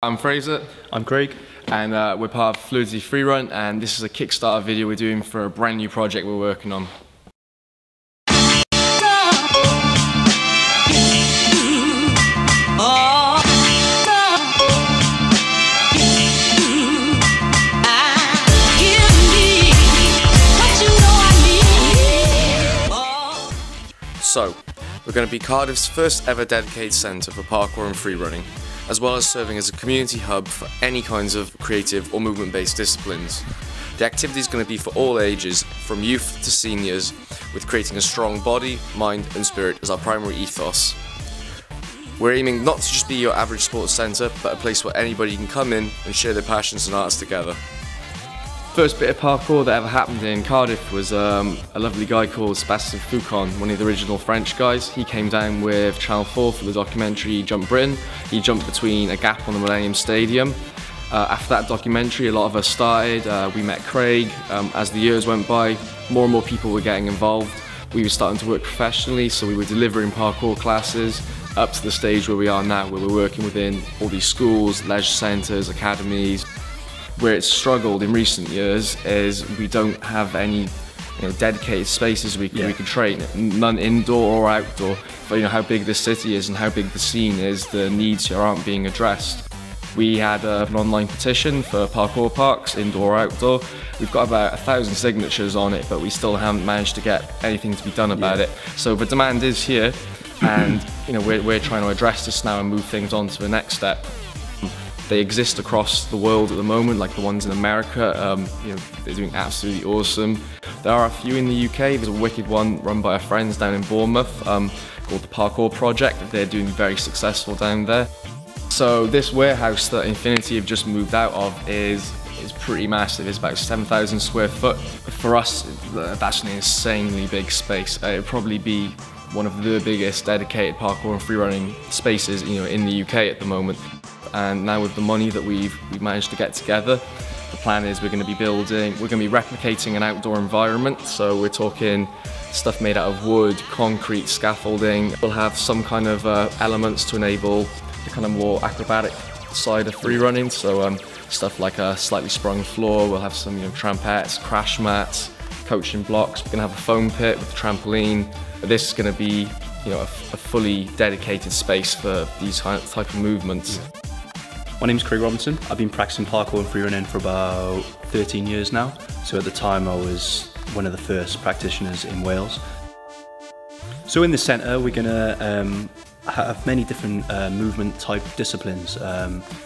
I'm Frazer. I'm Craig. And we're part of Fluidity Freerun, and this is a Kickstarter video we're doing for a brand new project we're working on. So, we're going to be Cardiff's first ever dedicated centre for parkour and freerunning, as well as serving as a community hub for any kinds of creative or movement-based disciplines. The activity is going to be for all ages, from youth to seniors, with creating a strong body, mind and spirit as our primary ethos. We're aiming not to just be your average sports centre, but a place where anybody can come in and share their passions and arts together. First bit of parkour that ever happened in Cardiff was a lovely guy called Sebastian Foucon, one of the original French guys. He came down with Channel 4 for the documentary Jump Britain. He jumped between a gap on the Millennium Stadium. After that documentary, a lot of us started. We met Craig. As the years went by, more and more people were getting involved. We were starting to work professionally, so we were delivering parkour classes up to the stage where we are now, where we're working within all these schools, leisure centres, academies. Where it's struggled in recent years is we don't have any dedicated spaces we can train, none indoor or outdoor. But how big this city is and how big the scene is, the needs here aren't being addressed. We had an online petition for parkour parks, indoor or outdoor. We've got about 1,000 signatures on it, but we still haven't managed to get anything to be done about it. So the demand is here, and we're trying to address this now and move things on to the next step. They exist across the world at the moment, like the ones in America. They're doing absolutely awesome. There are a few in the UK. There's a wicked one run by our friends down in Bournemouth called the Parkour Project. They're doing very successful down there. So this warehouse that Infinity have just moved out of is pretty massive. It's about 7,000 square foot. For us, that's an insanely big space. It'd probably be one of the biggest dedicated parkour and freerunning spaces in the UK at the moment. And now with the money that we've managed to get together, the plan is we're going to be replicating an outdoor environment. So we're talking stuff made out of wood, concrete, scaffolding. We'll have some kind of elements to enable the kind of more acrobatic side of freerunning. So stuff like a slightly sprung floor. We'll have some trampettes, crash mats, coaching blocks. We're going to have a foam pit with a trampoline. This is going to be a fully dedicated space for these type of movements. My name's Craig Robinson. I've been practicing parkour and freerunning for about 13 years now. So at the time I was one of the first practitioners in Wales. So in the centre we're going to have many different movement type disciplines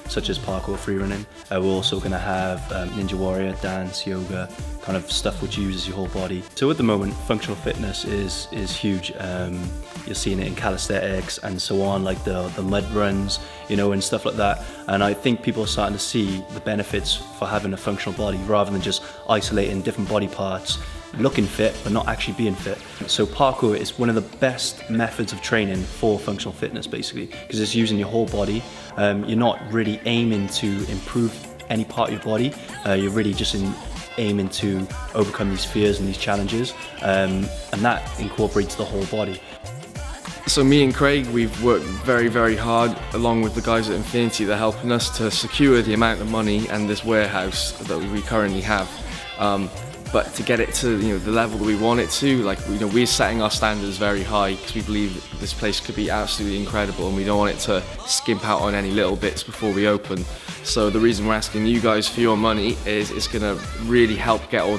such as parkour, freerunning. We're also going to have ninja warrior, dance, yoga, kind of stuff which uses your whole body. So at the moment functional fitness is huge. You're seeing it in calisthenics and so on, like the mud runs, and stuff like that. And I think people are starting to see the benefits for having a functional body rather than just isolating different body parts, looking fit but not actually being fit. So parkour is one of the best methods of training for functional fitness, basically, because it's using your whole body. You're not really aiming to improve any part of your body. You're really just aiming to overcome these fears and these challenges, and that incorporates the whole body. So me and Craig, we've worked very, very hard along with the guys at Infinity. They're helping us to secure the amount of money and this warehouse that we currently have. But to get it to the level that we want it to, we're setting our standards very high because we believe this place could be absolutely incredible, and we don't want it to skimp out on any little bits before we open. So the reason we're asking you guys for your money is it's going to really help get all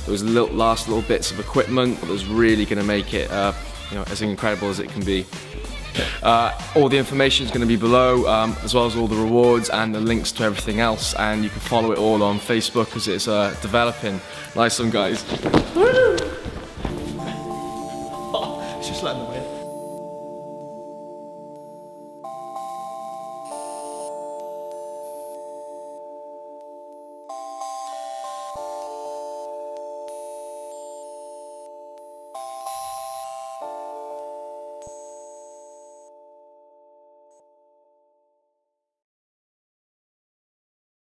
those last little bits of equipment that's really going to make it as incredible as it can be. All the information is going to be below, as well as all the rewards and the links to everything else, and you can follow it all on Facebook as it's developing. Nice one, guys. It's just letting them in.